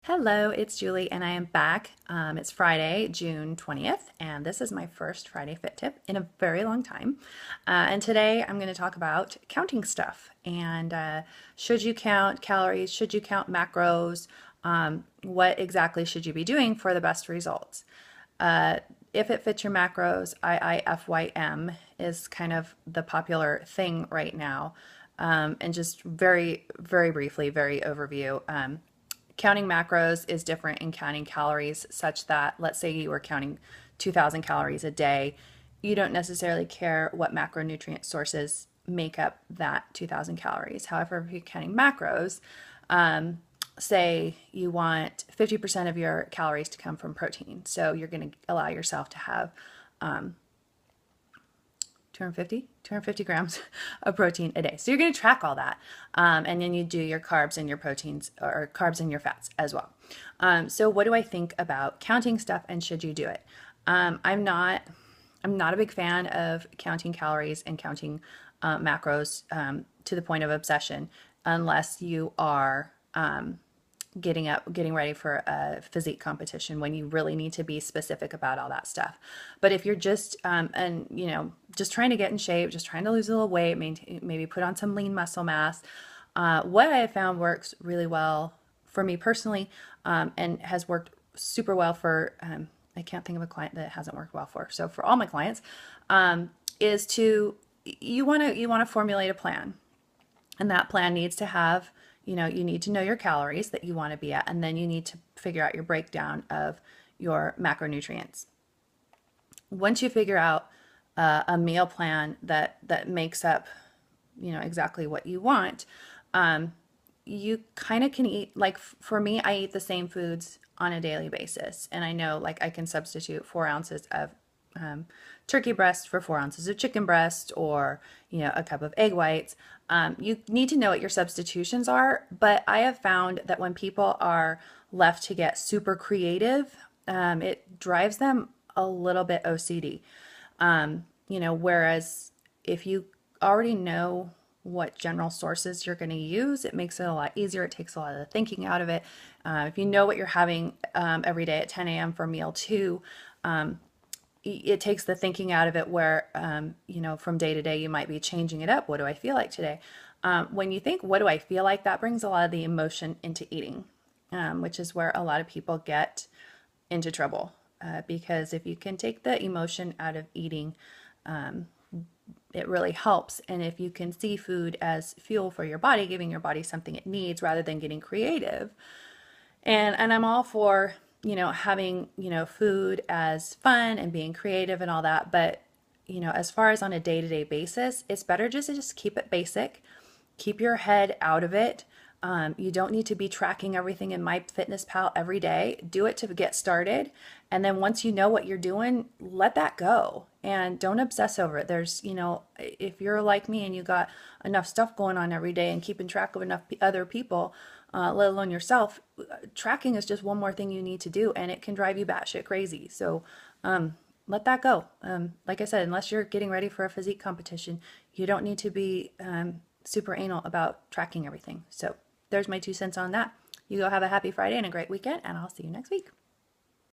Hello, it's Julie, and I am back. It's Friday, June 20th, and this is my first Friday Fit Tip in a very long time. And today I'm going to talk about counting stuff and should you count calories, should you count macros, what exactly should you be doing for the best results. If it fits your macros, IIFYM is kind of the popular thing right now. And just very, very briefly, very overview. Counting macros is different in counting calories, such that let's say you were counting 2,000 calories a day, you don't necessarily care what macronutrient sources make up that 2,000 calories. However, if you're counting macros, say you want 50% of your calories to come from protein, so you're going to allow yourself to have 250 grams of protein a day. So you're going to track all that. And then you do your carbs and your proteins, or carbs and your fats as well. So what do I think about counting stuff, and should you do it? I'm not a big fan of counting calories and counting macros to the point of obsession, unless you are getting ready for a physique competition, when you really need to be specific about all that stuff. But if you're just just trying to get in shape, just trying to lose a little weight, maybe put on some lean muscle mass, what I have found works really well for me personally, and has worked super well for I can't think of a client that it hasn't worked well for. So for all my clients, is to you want to formulate a plan, and that plan needs to have, you need to know your calories that you want to be at, and then you need to figure out your breakdown of your macronutrients. Once you figure out a meal plan that makes up, exactly what you want, you kind of can eat, like for me, I eat the same foods on a daily basis, and I know like I can substitute 4 ounces of turkey breast for 4 ounces of chicken breast, or a cup of egg whites. You need to know what your substitutions are, but I have found that when people are left to get super creative, it drives them a little bit OCD. Whereas if you already know what general sources you're going to use, it makes it a lot easier. It takes a lot of the thinking out of it. If you know what you're having every day at 10 a.m. for meal 2, it takes the thinking out of it, where, from day to day, you might be changing it up. What do I feel like today? When you think, what do I feel like, that brings a lot of the emotion into eating, which is where a lot of people get into trouble. Because if you can take the emotion out of eating, it really helps. And if you can see food as fuel for your body, giving your body something it needs rather than getting creative. And I'm all for, having, food as fun and being creative and all that. But, as far as on a day-to-day basis, it's better just to keep it basic, keep your head out of it. You don't need to be tracking everything in MyFitnessPal every day. Do it to get started. And then once you know what you're doing, let that go and don't obsess over it. There's, if you're like me and you got enough stuff going on every day and keeping track of enough other people, let alone yourself, tracking is just one more thing you need to do, and it can drive you batshit crazy. So let that go. Like I said, unless you're getting ready for a physique competition, you don't need to be super anal about tracking everything. So there's my 2 cents on that. You go have a happy Friday and a great weekend, and I'll see you next week.